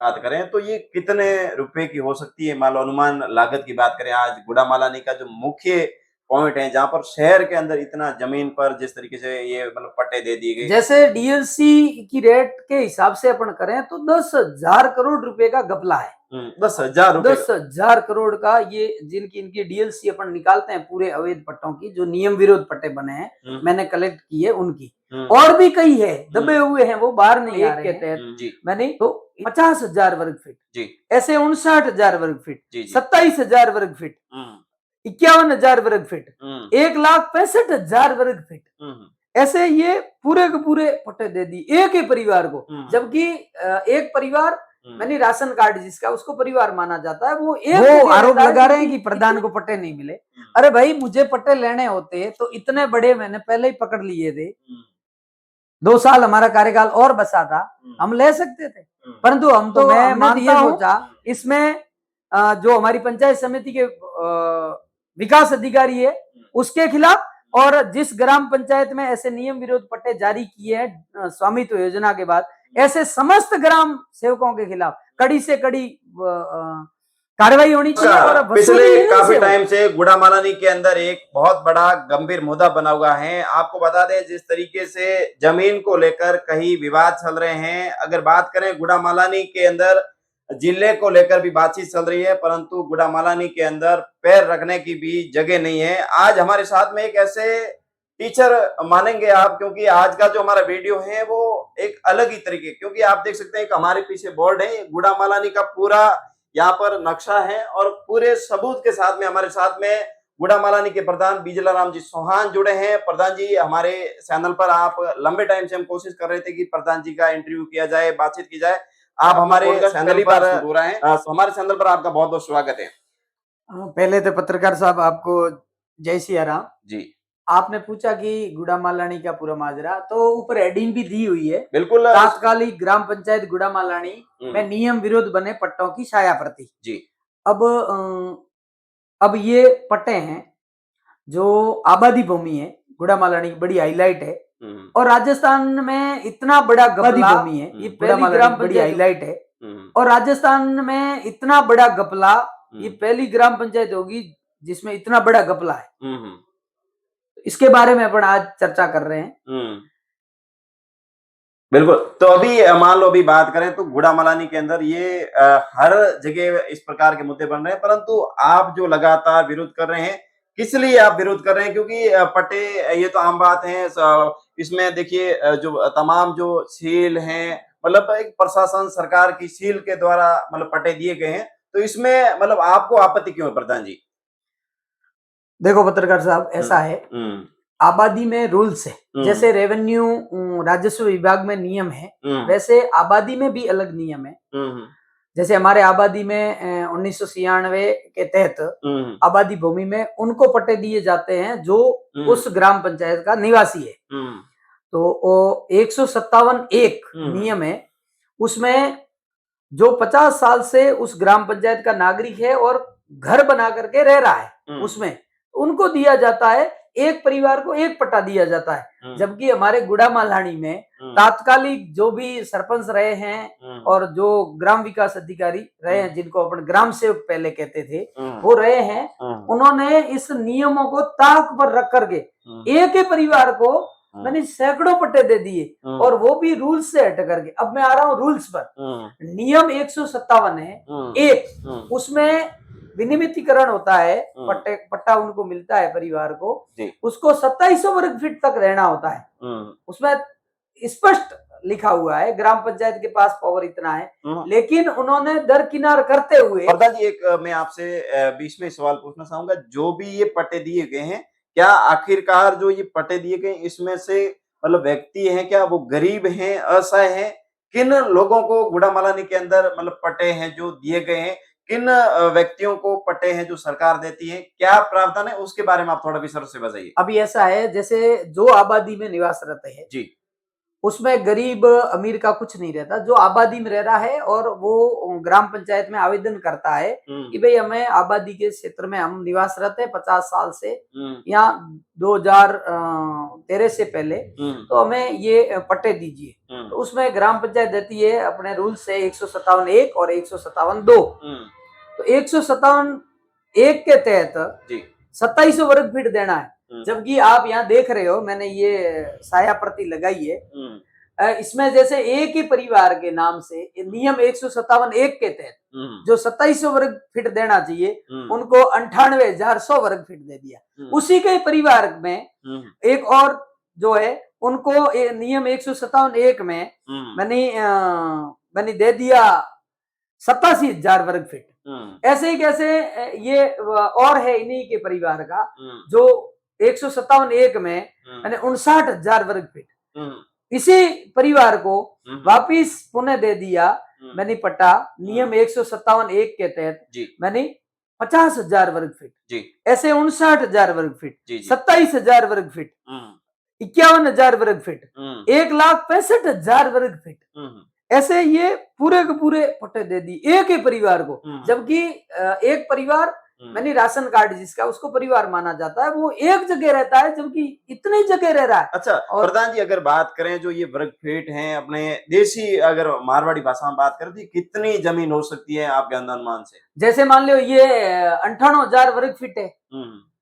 बात करें तो ये कितने रुपए की हो सकती है? मान लो अनुमान लागत की बात करें, आज गुड़ामालानी का जो मुख्य पॉइंट है, जहाँ पर शहर के अंदर इतना जमीन पर जिस तरीके से ये मतलब पट्टे दे दिए गए। जैसे डीएलसी की रेट के हिसाब से अपन करें तो 10,000 करोड़ रुपए का घपला है। 10,000 रुपए 10,000 करोड़ का ये जिनकी इनकी डीएलसी अपन निकालते हैं पूरे अवैध पट्टों की, जो नियम विरोध पट्टे बने हैं, मैंने कलेक्ट किए उनकी, और भी कई है दबे हुए हैं, वो बाहर नहीं आ रहे हैं। मैंने तो 50,000 वर्ग फीट, ऐसे 59,000 वर्ग फीट, 27,000 वर्ग फीट, 51,000 वर्ग फीट, 1,65,000 वर्ग फीट, ऐसे ये पूरे के पूरे पट्टे दे दिए एक ही परिवार को। जबकि एक परिवार मैंने राशन कार्ड जिसका उसको परिवार माना जाता है, वो आरोप लगा रहे हैं कि प्रधान को पट्टे नहीं मिले। अरे भाई, मुझे पट्टे लेने होते तो इतने बड़े मैंने पहले ही पकड़ लिए थे, 2 साल हमारा कार्यकाल और बचा था, हम ले सकते थे, परंतु हम तो मैं मानता हूं इसमें जो हमारी पंचायत समिति के विकास अधिकारी है उसके खिलाफ, और जिस ग्राम पंचायत में ऐसे नियम विरोध पट्टे जारी किए हैं स्वामित्व योजना के बाद, ऐसे समस्त ग्राम सेवकों के खिलाफ कड़ी से कड़ी कार्रवाई होनी चाहिए। और पिछले काफी टाइम से गुड़ामालानी के अंदर एक बहुत बड़ा गंभीर मुद्दा बना हुआ है। आपको बता दें, जिस तरीके से जमीन को लेकर कई विवाद चल रहे हैं। अगर बात करें गुड़ामालानी के अंदर जिले को लेकर भी बातचीत चल रही है, परंतु गुड़ामालानी के अंदर पैर रखने की भी जगह नहीं है। आज हमारे साथ में एक ऐसे टीचर मानेंगे आप, क्योंकि आज का जो हमारा वीडियो है वो एक अलग ही तरीके, क्योंकि आप देख सकते हैं कि हमारे पीछे बोर्ड है, गुड़ामालानी का पूरा यहाँ पर नक्शा है, और पूरे सबूत के साथ में हमारे साथ में गुड़ामालानी के प्रधान बिजला राम जी चौहान जुड़े हैं। प्रधान जी, हमारे चैनल पर आप लंबे टाइम से हम कोशिश कर रहे थे कि प्रधान जी का इंटरव्यू किया जाए, बातचीत की जाए। आप हमारे चैनल पर हमारे चैनल पर आपका बहुत बहुत स्वागत है। पहले तो पत्रकार साहब आपको जय सिया राम जी। आपने पूछा कि गुड़ामालानी का पूरा माजरा, तो ऊपर हेडिंग भी दी हुई है, बिल्कुल, तात्कालिक ग्राम पंचायत गुड़ामालानी में नियम विरोध बने पट्टों की छाया प्रति। जी। अब ये पट्टे हैं जो आबादी भूमि है, गुड़ामालानी की बड़ी हाईलाइट है, और राजस्थान में इतना बड़ा गपला भूमि है, ये पहली ग्राम पंचायत हाईलाइट है, और राजस्थान में इतना बड़ा गपला, ये पहली ग्राम पंचायत होगी जिसमें इतना बड़ा गपला है। इसके बारे में अपन आज चर्चा कर रहे हैं। बिल्कुल। तो अभी मान लो अभी बात करें तो गुड़ामालानी के अंदर ये हर जगह इस प्रकार के मुद्दे बन रहे हैं, परंतु आप जो लगातार विरोध कर रहे हैं, किस लिए आप विरोध कर रहे हैं? क्योंकि पट्टे ये तो आम बात है, इसमें देखिए जो तमाम जो सील हैं, मतलब एक प्रशासन सरकार की सील के द्वारा मतलब पट्टे दिए गए हैं, तो इसमें मतलब आपको आपत्ति क्यों है प्रधान जी? देखो पत्रकार साहब, ऐसा है, आबादी में रूल्स है, जैसे रेवेन्यू राजस्व विभाग में नियम है, वैसे आबादी में भी अलग नियम है। जैसे हमारे आबादी में 1996 के तहत आबादी भूमि में उनको पट्टे दिए जाते हैं जो उस ग्राम पंचायत का निवासी है। तो वो 157(1) नियम है, उसमें जो 50 साल से उस ग्राम पंचायत का नागरिक है और घर बना करके रह रहा है, उसमें उनको दिया जाता है, एक परिवार को एक पट्टा दिया जाता है। जबकि हमारे गुड़ामालानी में तात्कालिक जो भी सरपंच रहे हैं और जो ग्राम विकास अधिकारी रहे हैं, जिनको अपन ग्राम सेवक पहले कहते थे, वो रहे हैं, उन्होंने इस नियमों को ताक पर रख करके एक ही परिवार को मैंने सैकड़ों पट्टे दे दिए, और वो भी रूल्स से हट करके। अब मैं आ रहा हूँ रूल्स पर। नियम 157 है, एक उसमें विनियमितीकरण होता है, पट्टा उनको मिलता है परिवार को, उसको 2700 वर्ग फीट तक रहना होता है। उसमें स्पष्ट लिखा हुआ है ग्राम पंचायत के पास पावर इतना है, लेकिन उन्होंने दरकिनार करते हुए। प्रधान जी, एक मैं आपसे बीच में सवाल पूछना चाहूंगा, जो भी ये पट्टे दिए गए हैं, क्या आखिरकार जो ये पट्टे दिए गए इसमें से मतलब व्यक्ति हैं, क्या वो गरीब हैं, असहाय हैं? किन लोगों को गुड़ामालानी के अंदर मतलब पट्टे हैं जो दिए गए हैं? किन व्यक्तियों को पट्टे हैं जो सरकार देती है? क्या प्रावधान है उसके बारे में आप थोड़ा विस्तार से बताइए। अभी ऐसा है, जैसे जो आबादी में निवास रहते हैं जी, उसमें गरीब अमीर का कुछ नहीं रहता। जो आबादी में रह रहा है और वो ग्राम पंचायत में आवेदन करता है कि भाई हमें आबादी के क्षेत्र में हम निवासरत है 50 साल से या 2013 से पहले, तो हमें ये पट्टे दीजिए। तो उसमें ग्राम पंचायत देती है अपने रूल से 157(1) और 157(2). तो 157(1) के तहत 2700 वर्ग फीट देना है। जबकि आप यहाँ देख रहे हो, मैंने ये साया प्रति लगाई है, इसमें जैसे एक ही परिवार के नाम से नियम 157(1) के तहत जो 2700 वर्ग फीट देना चाहिए, उनको 98,100 वर्ग फीट दे दिया। उसी के परिवार में एक और जो है, उनको नियम 157(1) में मैंने दे दिया 87,000 वर्ग फीट। ऐसे ही कैसे ये और है इन्हीं के परिवार का जो 157(1) में मैंने 59,000 वर्ग फीट इसी परिवार को वापिस पुनः दे दिया मैंने पट्टा नियम 157(1) के तहत मैंने 50,000 वर्ग फीट, ऐसे 59,000 वर्ग फीट, 27,000 वर्ग फीट, 51,000 वर्ग फीट, 1,65,000 वर्ग फीट, ऐसे ये पूरे के पूरे पट्टे दे दी एक ही परिवार को। जबकि एक परिवार मैंने राशन कार्ड जिसका उसको परिवार माना जाता है, वो एक जगह रहता है, जबकि इतनी जगह रह रहा है। अच्छा प्रधान जी, अगर बात करें जो ये वर्ग फीट हैं, अपने देसी अगर मारवाड़ी भाषा में बात करें तो कितनी जमीन हो सकती है आपके अनुमान से? जैसे मान लो ये 58,000 वर्ग फीट है,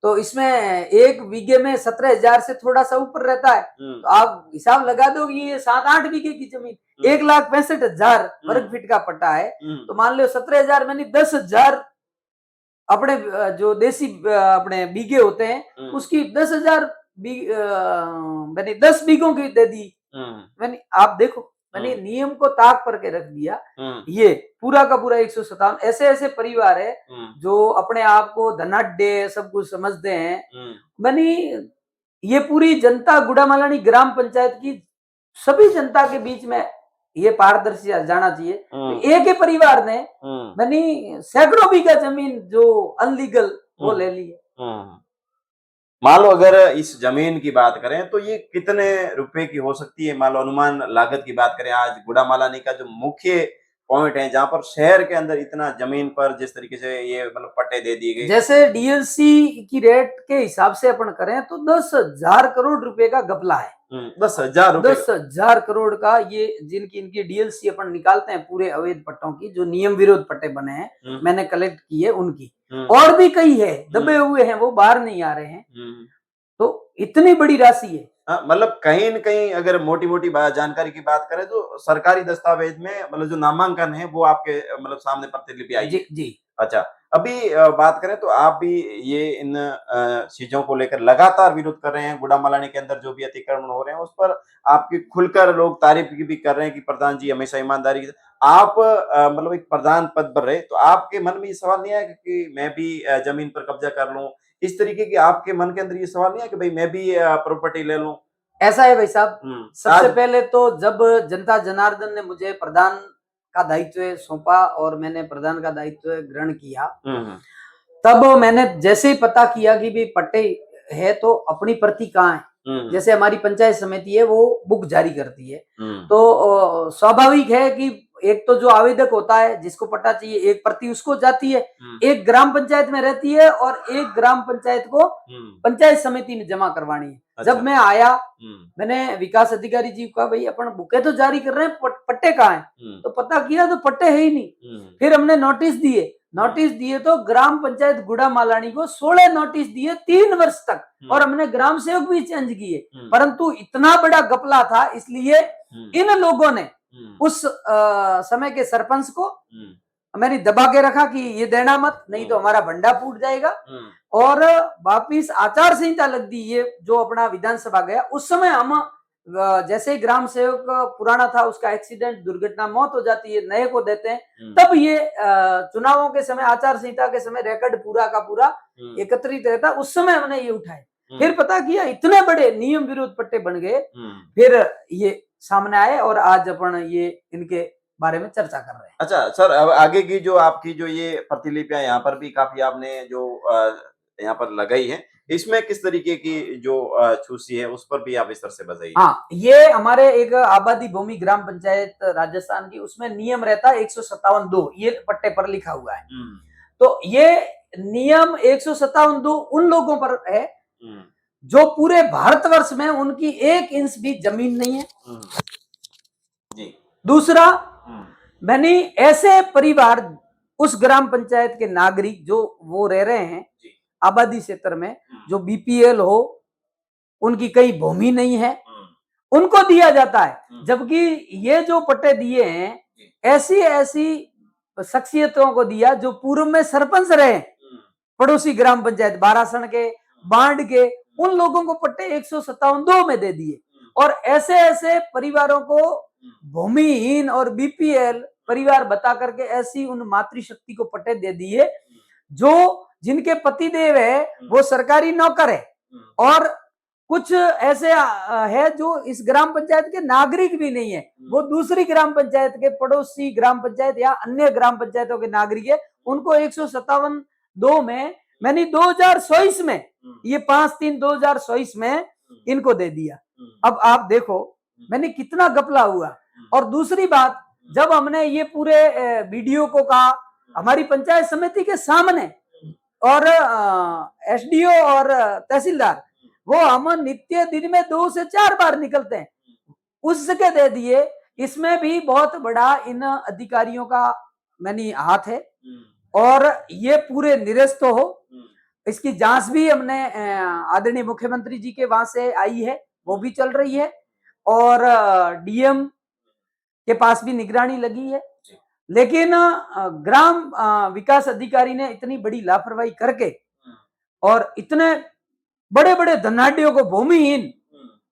तो इसमें एक बीघे में 17,000 से थोड़ा सा ऊपर रहता है, तो आप हिसाब लगा दो कि ये 7-8 बीघे की जमीन 1,65,000 वर्ग फीट का पट्टा है। तो मान लो 17,000 मैंने 10,000 अपने जो देसी अपने बीघे होते हैं उसकी 10,000 मैंने 10 बीघों की दे दी। मैंने आप देखो, मैंने नियम को ताक पर के रख दिया। ये पूरा का पूरा 157 ऐसे ऐसे परिवार है जो अपने आप को धनाढ्य सब कुछ समझते हैं। मैंने ये पूरी जनता गुड़ामालानी ग्राम पंचायत की सभी जनता के बीच में ये पारदर्शी जाना चाहिए। तो एक ही परिवार ने मैंने सैकड़ों बीघा जमीन जो अनलीगल वो ले ली है। मान लो अगर इस जमीन की बात करें तो ये कितने रुपए की हो सकती है? मान लो अनुमान लागत की बात करें, आज गुड़ामालानी का जो मुख्य पॉइंट है जहां पर शहर के अंदर इतना जमीन पर जिस तरीके से ये मतलब पट्टे दे दिए गए, जैसे डीएलसी की रेट के हिसाब से अपन करें तो 10,000 करोड़ रुपए का घपला है। 10,000 10,000 करोड़ का ये जिनकी इनकी डीएलसी अपन निकालते हैं पूरे अवैध पट्टों की, जो नियम विरोध पट्टे बने हैं मैंने कलेक्ट किए उनकी, और भी कई है दबे हुए हैं, वो बाहर नहीं आ रहे हैं। तो इतनी बड़ी राशि है। मतलब कहीं न कहीं अगर मोटी मोटी जानकारी की बात करें तो सरकारी दस्तावेज में मतलब जो नामांकन है वो आपके मतलब सामने प्रतिलिपि आई है। जी। अच्छा, अभी बात करें तो आप भी ये इन चीजों को लेकर लगातार विरोध कर रहे हैं। गुड़ामालानी के अंदर जो भी अतिक्रमण हो रहे हैं उस पर आपकी खुलकर लोग तारीफ भी कर रहे हैं कि प्रधान जी हमेशा ईमानदारी से आप मतलब एक प्रधान पद पर रहे, तो आपके मन में ये सवाल नहीं आया कि मैं भी जमीन पर कब्जा कर लूं? इस तरीके की आपके मन के अंदर ये सवाल नहीं है कि भाई मैं भी प्रॉपर्टी ले लूं? ऐसा है भाई साहब, सबसे पहले तो जब जनता जनार्दन ने मुझे प्रधान का दायित्व सौंपा और मैंने प्रधान का दायित्व ग्रहण किया, तब मैंने जैसे ही पता किया कि भी पट्टे है तो अपनी प्रति कहाँ है, जैसे हमारी पंचायत समिति है वो बुक जारी करती है, तो स्वाभाविक है कि एक तो जो आवेदक होता है जिसको पट्टा चाहिए एक प्रति उसको जाती है, एक ग्राम पंचायत में रहती है और एक ग्राम पंचायत को पंचायत समिति में जमा करवानी है। अच्छा। जब मैं आया मैंने विकास अधिकारी जी को कहा भाई अपन बुके तो जारी कर रहे हैं, पट्टे कहाँ हैं? तो पता किया तो पट्टे है ही नहीं। फिर हमने नोटिस दिए तो ग्राम पंचायत गुड़ामालानी को 16 नोटिस दिए 3 वर्ष तक, और हमने ग्राम सेवक भी चेंज किए, परंतु इतना बड़ा घपला था इसलिए इन लोगों ने उस समय के सरपंच को मैंने दबा के रखा कि ये देना मत, नहीं तो हमारा भंडा फूट जाएगा, और वापिस आचार संहिता लग दी। ये जो अपना विधानसभा गया उस समय हम जैसे ग्राम सेवक पुराना था उसका एक्सीडेंट दुर्घटना मौत हो जाती है, नए को देते हैं, तब ये चुनावों के समय आचार संहिता के समय रिकॉर्ड पूरा का पूरा एकत्रित रहता, उस समय हमने ये उठाए। फिर पता किया इतने बड़े नियम विरोध पट्टे बन गए, फिर ये सामने आए और आज अपन ये इनके बारे में चर्चा कर रहे हैं। अच्छा सर, अब आगे की जो आपकी जो ये प्रतिलिपियां यहाँ पर भी काफी आपने जो यहाँ पर लगाई है, इसमें किस तरीके की जो छूसी है उस पर भी आप विस्तार से बताइए। हाँ, ये हमारे एक आबादी भूमि ग्राम पंचायत राजस्थान की, उसमें नियम रहता है 157(2), ये पट्टे पर लिखा हुआ है। तो ये नियम 157(2) उन लोगों पर है जो पूरे भारतवर्ष में उनकी 1 इंच भी जमीन नहीं है। जी। दूसरा, मैंने ऐसे परिवार, उस ग्राम पंचायत के नागरिक जो वो रह रहे हैं आबादी क्षेत्र में, जो बीपीएल हो, उनकी कई भूमि नहीं है, उनको दिया जाता है। जबकि ये जो पट्टे दिए हैं, ऐसी ऐसी शख्सियतों को दिया जो पूर्व में सरपंच रहे, पड़ोसी ग्राम पंचायत बारासण के, बांड के, उन लोगों को पट्टे 157(2) में दे दिए। और ऐसे ऐसे परिवारों को भूमिहीन और बीपीएल परिवार बता करके ऐसी उन मातृशक्ति को पट्टे दे दिए जो जिनके पतिदेव है वो सरकारी नौकर है, और कुछ ऐसे है जो इस ग्राम पंचायत के नागरिक भी नहीं है, वो दूसरी ग्राम पंचायत के, पड़ोसी ग्राम पंचायत या अन्य ग्राम पंचायतों के नागरिक है। उनको 157(2) में मैंने 2024 में, ये 5/3/2024 में इनको दे दिया। अब आप देखो मैंने कितना गपला हुआ। और दूसरी बात, जब हमने ये पूरे वीडियो को कहा हमारी पंचायत समिति के सामने, और एसडीओ और तहसीलदार, वो हम नित्य दिन में 2 से 4 बार निकलते हैं, उसके दे दिए। इसमें भी बहुत बड़ा इन अधिकारियों का मैंने हाथ है, और ये पूरे निरस्त हो। इसकी जांच भी हमने आदरणीय मुख्यमंत्री जी के वहां से आई है, वो भी चल रही है, और डीएम के पास भी निगरानी लगी है। लेकिन ग्राम विकास अधिकारी ने इतनी बड़ी लापरवाही करके और इतने बड़े बड़े धनाढ़ियों को भूमिहीन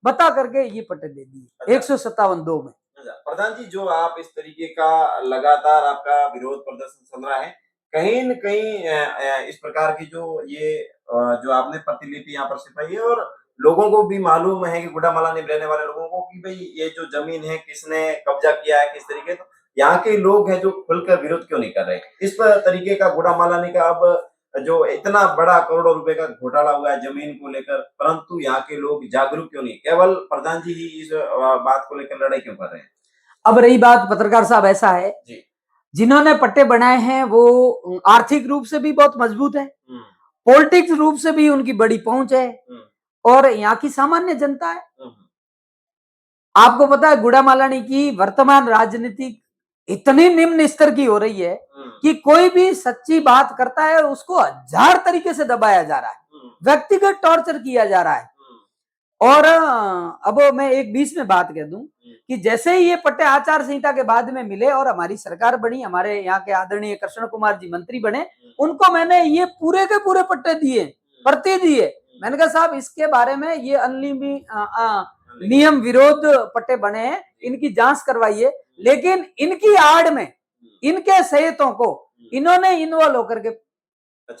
बता करके ये पट्टे दे दिए 157(2) में। प्रधान जी, जो आप इस तरीके का लगातार आपका विरोध प्रदर्शन चल रहा है, कहीं न कहीं इस प्रकार की जो ये जो आपने प्रतिलिपि यहाँ पर छिपाई है, और लोगों को भी मालूम है कि गुड़ामालानी में रहने वाले लोगों को कि भाई ये जो जमीन है किसने कब्जा किया है, किस तरीके, तो यहाँ के लोग हैं जो खुलकर विरोध क्यों नहीं कर रहे? इस पर तरीके का गुड़ामालानी का अब जो इतना बड़ा करोड़ों रुपए का घोटाला हुआ है जमीन को लेकर, परंतु यहाँ के लोग जागरूक क्यों नहीं? केवल प्रधान जी ही इस बात को लेकर लड़ाई क्यों कर रहे हैं? अब रही बात पत्रकार साहब, ऐसा है जी, जिन्होंने पट्टे बनाए हैं वो आर्थिक रूप से भी बहुत मजबूत है, पॉलिटिक्स रूप से भी उनकी बड़ी पहुंच है, और यहाँ की सामान्य जनता है। आपको पता है गुड़ामालानी की वर्तमान राजनीति इतनी निम्न स्तर की हो रही है कि कोई भी सच्ची बात करता है उसको 1000 तरीके से दबाया जा रहा है, व्यक्तिगत टॉर्चर किया जा रहा है। और अब मैं एक बीच में बात कह दूं कि जैसे ही ये पट्टे आचार संहिता के बाद में मिले और हमारी सरकार बनी, हमारे यहाँ के आदरणीय कृष्ण कुमार जी मंत्री बने, उनको मैंने ये पूरे के पूरे पट्टे दिए, प्रति दिए। मैंने कहा साहब इसके बारे में ये नियम विरोध पट्टे बने हैं, इनकी जांच करवाइए। लेकिन इनकी आड़ में इनके सहितों को इन्होंने इन्वॉल्व होकर के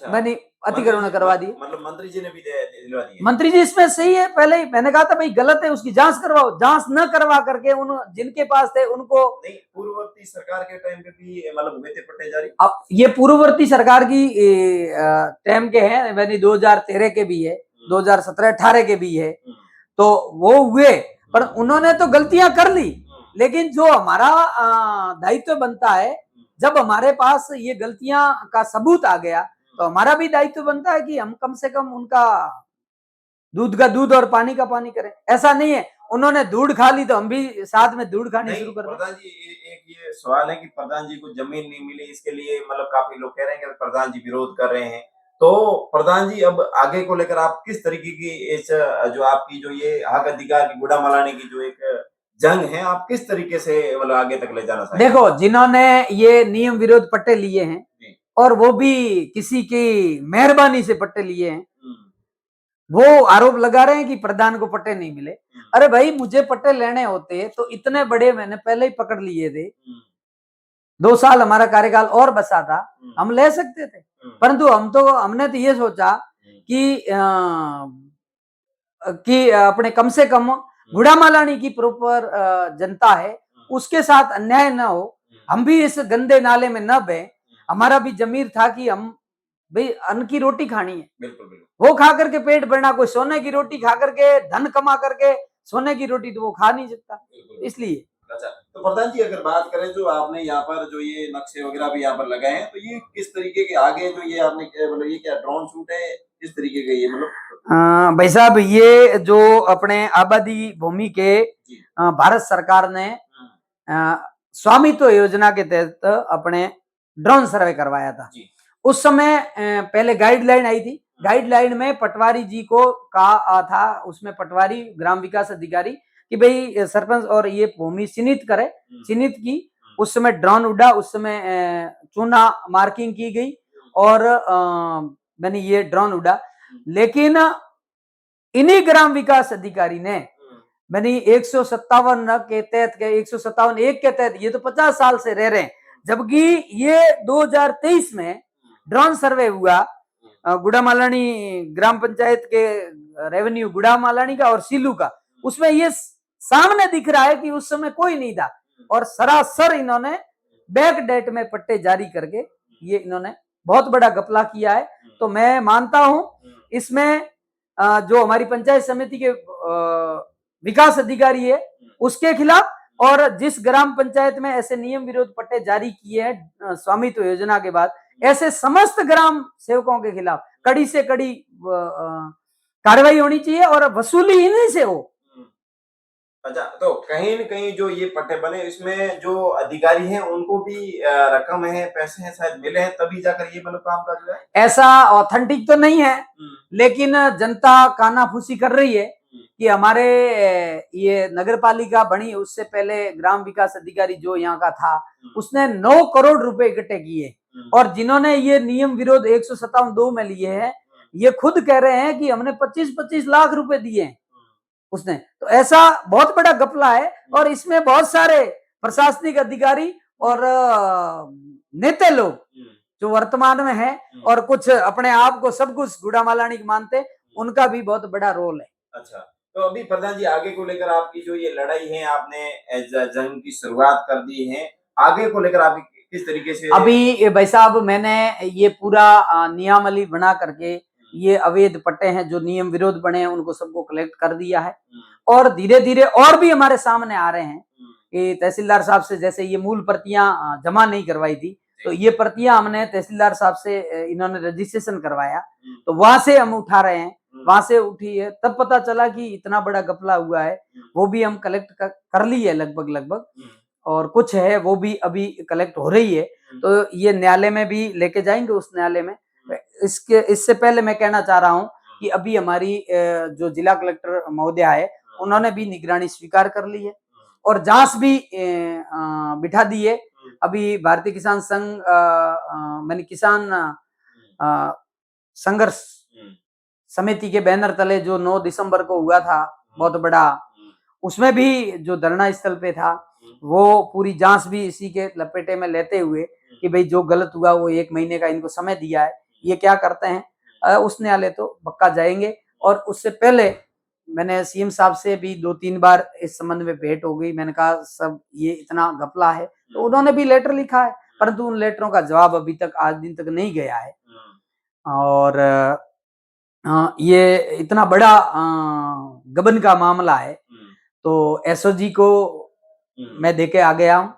मैंने अतिक्रमण करवा दी। मतलब मंत्री जी ने भी दिलवा दिए। मंत्री जी इसमें सही है, पहले ही मैंने कहा था भाई गलत है, उसकी जांच करवाओ। जांच न करवा करके उन जिनके पास थे उनको नहीं, पूर्ववर्ती सरकार के टाइम पे भी मतलब हुए थे पट्टे जारी। अब ये पूर्ववर्ती सरकार की टाइम के हैं, मैंने 2013 के भी है, 2017-18 के भी है, तो वो हुए, पर उन्होंने तो गलतियां कर ली। लेकिन जो हमारा दायित्व बनता है, जब हमारे पास ये गलतियां का सबूत आ गया तो हमारा भी दायित्व बनता है कि हम कम से कम उनका दूध का दूध और पानी का पानी करें। ऐसा नहीं है उन्होंने दूध खा ली तो हम भी साथ में दूध खानी शुरू कर दें। प्रधान जी, एक ये सवाल है कि प्रधान जी को जमीन नहीं मिली, इसके लिए मतलब काफी लोग कह रहे हैं कि प्रधान जी विरोध कर रहे हैं, तो प्रधान जी अब आगे को लेकर आप किस तरीके की इस जो आपकी जो ये हक अधिकार की गुड़ामालानी की जो एक जंग है, आप किस तरीके से मतलब आगे तक ले जाना चाहते हैं? देखो, जिन्होंने ये नियम विरोध पट्टे लिए हैं और वो भी किसी की मेहरबानी से पट्टे लिए हैं, वो आरोप लगा रहे हैं कि प्रधान को पट्टे नहीं मिले। अरे भाई, मुझे पट्टे लेने होते तो इतने बड़े मैंने पहले ही पकड़ लिए थे, 2 साल हमारा कार्यकाल और बचा था, हम ले सकते थे। परंतु हमने तो ये सोचा कि अपने कम से कम गुड़ामालानी की प्रॉपर जनता है, उसके साथ अन्याय न हो, हम भी इस गंदे नाले में न बहे। हमारा भी जमीर था कि हम भाई अन्न की रोटी खानी है, बिल्कुल बिल्कुल। वो खा करके पेट भरना, कोई सोने की रोटी खा करके धन कमा करके सोने की रोटी तो वो खा नहीं सकता, बिल्कुल। इसलिए। अच्छा, तो प्रधान जी अगर बात करें जो आपने यहाँ पर जो ये नक्शे वगैरह भी यहाँ पर लगाए हैं, तो ये किस तरीके के आगे जो ये आपने मतलब ये क्या ड्रोन शूट है, किस तरीके का ये मतलब? भाई साहब ये जो अपने आबादी भूमि के जी। भारत सरकार ने स्वामित्व योजना के तहत अपने ड्रोन सर्वे करवाया था। जी। उस समय पहले गाइडलाइन आई थी, गाइडलाइन में पटवारी जी को कहा था, उसमें पटवारी ग्राम विकास अधिकारी कि भाई सरपंच और ये भूमि चिन्हित करे, चिन्हित की। उस समय ड्रोन उड़ा, उस समय चूना मार्किंग की गई और मैंने ये ड्रोन उड़ा, लेकिन इन्हीं ग्राम विकास अधिकारी ने मैंने 157 के तहत के 157 एक के तहत ये तो 50 साल से रह रहे हैं, जबकि ये 2023 में ड्रोन सर्वे हुआ गुड़ामालानी ग्राम पंचायत के रेवेन्यू गुड़ामालानी का और सीलू का, उसमें ये सामने दिख रहा है कि उस समय कोई नहीं था और सरासर इन्होंने बैक डेट में पट्टे जारी करके ये इन्होंने बहुत बड़ा घपला किया है। तो मैं मानता हूं इसमें जो हमारी पंचायत समिति के विकास अधिकारी है उसके खिलाफ और जिस ग्राम पंचायत में ऐसे नियम विरोध पट्टे जारी किए हैं स्वामित्व योजना के बाद, ऐसे समस्त ग्राम सेवकों के खिलाफ कड़ी से कड़ी कार्रवाई होनी चाहिए और वसूली इन्हीं से हो। अच्छा, तो कहीं न कहीं जो ये पट्टे बने इसमें जो अधिकारी हैं उनको भी रकम है, पैसे हैं शायद मिले हैं तभी जाकर ये मतलब काम काज हुआ है? ऐसा ऑथेंटिक तो नहीं है, लेकिन जनता कानाफूसी कर रही है कि हमारे ये नगर पालिका बनी उससे पहले ग्राम विकास अधिकारी जो यहाँ का था उसने 9 करोड़ रुपए इकट्ठे किए और जिन्होंने ये नियम विरोध 157(2) में लिए हैं ये खुद कह रहे हैं कि हमने 25-25 लाख रुपए दिए हैं उसने। तो ऐसा बहुत बड़ा घपला है और इसमें बहुत सारे प्रशासनिक अधिकारी और नेता लोग जो वर्तमान में है और कुछ अपने आप को सब कुछ गुड़ामालानी मानते, उनका भी बहुत बड़ा रोल है। अच्छा, तो अभी प्रधान जी आगे को लेकर आपकी जो ये लड़ाई है आपने जंग की शुरुआत कर दी है, आगे को लेकर आप किस तरीके से? अभी भाई साहब मैंने ये पूरा नियमावली बना करके ये अवैध पट्टे हैं जो नियम विरोध बने हैं उनको सबको कलेक्ट कर दिया है और धीरे धीरे और भी हमारे सामने आ रहे हैं कि तहसीलदार साहब से जैसे ये मूल प्रतियां जमा नहीं करवाई थी तो ये प्रतियां हमने तहसीलदार साहब से इन्होंने रजिस्ट्रेशन करवाया तो वहां से हम उठा रहे हैं, वहां से उठी है तब पता चला कि इतना बड़ा घपला हुआ है, वो भी हम कलेक्ट कर ली है लगभग और कुछ है वो भी अभी कलेक्ट हो रही है। तो ये न्यायालय में भी लेके जाएंगे उस न्यायालय में। इससे पहले मैं कहना चाह रहा हूँ कि अभी हमारी जो जिला कलेक्टर महोदय है उन्होंने भी निगरानी स्वीकार कर ली है और जांच भी बिठा दी है। अभी भारतीय किसान संघ मैंने किसान संघर्ष समिति के बैनर तले जो 9 दिसंबर को हुआ था बहुत बड़ा, उसमें भी जो धरना स्थल पे था वो पूरी जांच भी इसी के लपेटे में लेते हुए कि भाई जो गलत हुआ वो 1 महीने का इनको समय दिया है, ये क्या करते हैं उस न्यायालय तो पक्का जाएंगे। और उससे पहले मैंने सीएम साहब से भी 2-3 बार इस संबंध में भेंट हो गई, मैंने कहा सब ये इतना घपला है तो उन्होंने भी लेटर लिखा है परंतु उन लेटरों का जवाब अभी तक आज दिन तक नहीं गया है और ये इतना बड़ा गबन का मामला है तो एसओजी को मैं देके आ गया हूँ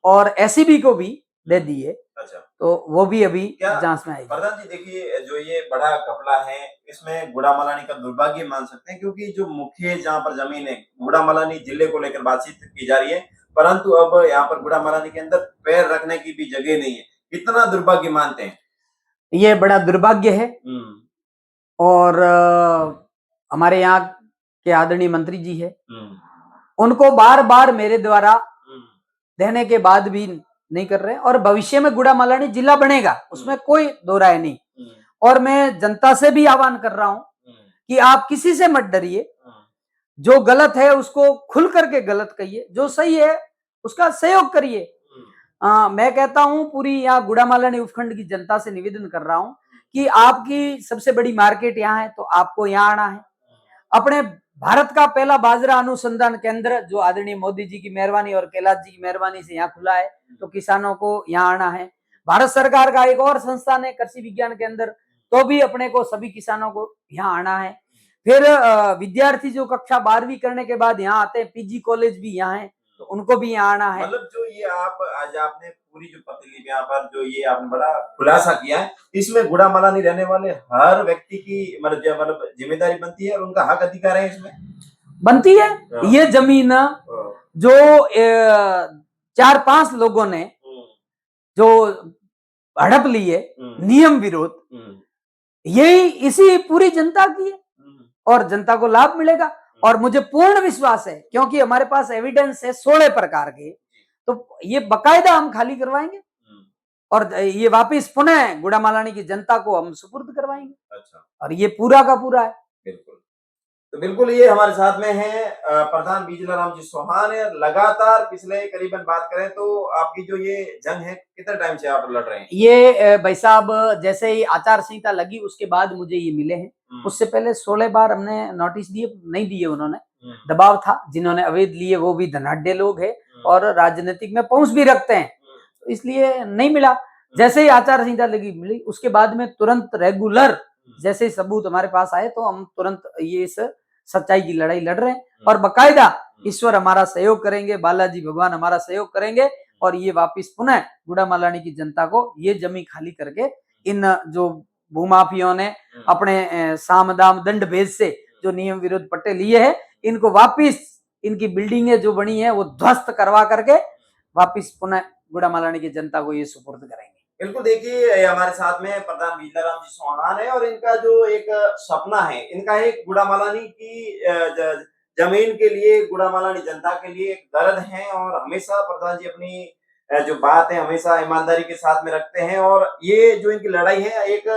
और एसीबी को भी दे दिए। अच्छा, तो वो भी अभी जांच में आएगी। प्रधान जी देखिए जो ये बड़ा घपला है इसमें गुड़ामालानी का दुर्भाग्य मान सकते हैं क्योंकि जो मुख्य जहाँ पर जमीन है गुड़ामालानी जिले को लेकर बातचीत की जा रही है परंतु अब यहाँ पर गुड़ामालानी के अंदर पैर रखने की भी जगह नहीं है, कितना दुर्भाग्य मानते हैं? ये बड़ा दुर्भाग्य है और हमारे यहाँ के आदरणीय मंत्री जी है उनको बार बार मेरे द्वारा देने के बाद भी नहीं कर रहे और भविष्य में गुड़ामालानी जिला बनेगा उसमें कोई दो राय नहीं। और मैं जनता से भी आह्वान कर रहा हूं कि आप किसी से मत डरिए, जो गलत है उसको खुल करके गलत कहिए, जो सही है उसका सहयोग करिए। मैं कहता हूं पूरी यहाँ गुड़ामालानी उपखंड की जनता से निवेदन कर रहा हूं कि आपकी सबसे बड़ी मार्केट यहाँ है तो आपको यहाँ आना है। अपने भारत का पहला बाजरा अनुसंधान केंद्र जो आदरणीय मोदी जी की मेहरबानी और कैलाश जी की मेहरबानी से यहाँ खुला है तो किसानों को यहाँ आना है। भारत सरकार का एक और संस्थान है कृषि विज्ञान के अंदर, तो भी अपने को सभी किसानों को यहाँ आना है। फिर विद्यार्थी जो कक्षा 12वीं करने के बाद यहाँ आते हैं, पीजी कॉलेज भी यहाँ है, तो उनको भी यहाँ आना है। मतलब जो ये आप आज आपने पूरी जो प्रतिलिपि यहाँ पर जो ये आपने बड़ा खुलासा किया है, इसमें गुड़ामालानी रहने वाले हर व्यक्ति की मतलब जिम्मेदारी बनती है और उनका हक अधिकार है इसमें बनती है। ये जमीन जो 4-5 लोगों ने जो हड़प ली है नियम विरोध, यही इसी पूरी जनता की है और जनता को लाभ मिलेगा। और मुझे पूर्ण विश्वास है, क्योंकि हमारे पास एविडेंस है 16 प्रकार के, तो ये बकायदा हम खाली करवाएंगे और ये वापिस पुनः गुड़ामालानी की जनता को हम सुपुर्द करवाएंगे। अच्छा, और ये पूरा का पूरा है। बिल्कुल। तो बिल्कुल ये हमारे साथ में है प्रधान बिजलाराम जी चौहान है। लगातार पिछले करीबन बात करें तो आपकी जो ये जंग है कितने टाइम से आप लड़ रहे हैं? ये भाई साहब जैसे ही आचार संहिता लगी उसके बाद मुझे ये मिले हैं। उससे पहले 16 बार हमने नोटिस दिए, नहीं दिए उन्होंने, दबाव था। जिन्होंने अवैध लिए वो भी धनाढ्य लोग है और राजनीतिक में पहुंच भी रखते हैं, तो इसलिए नहीं मिला। जैसे ही आचार संहिता लगी मिली, उसके बाद में तुरंत रेगुलर जैसे सबूत हमारे पास आए तो हम तुरंत ये इस सच्चाई की लड़ाई लड़ रहे हैं और बकायदा ईश्वर हमारा सहयोग करेंगे, बालाजी भगवान हमारा सहयोग करेंगे और ये वापिस पुनः गुड़ामालानी की जनता को ये जमीन खाली करके इन जो भूमाफियों ने अपने साम दाम दंड भेद से जो नियम विरोध पट्टे लिए हैं, इनको वापिस इनकी बिल्डिंगें जो बनी है वो ध्वस्त करवा करके वापिस पुनः गुड़ामालानी की जनता को ये सुपुर्द करेंगे। बिल्कुल, देखिए हमारे साथ में प्रधान बिजलाराम जी चौहान है और इनका जो एक सपना है, इनका एक गुड़ामालानी की जमीन के लिए, गुड़ामालानी जनता के लिए एक दर्द है और हमेशा प्रधान जी अपनी जो बात है हमेशा ईमानदारी के साथ में रखते हैं और ये जो इनकी लड़ाई है एक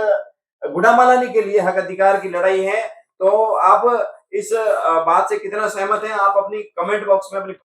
गुड़ामालानी के लिए हक अधिकार की लड़ाई है। तो आप इस बात से कितना सहमत हैं? आप अपनी कमेंट बॉक्स में अपनी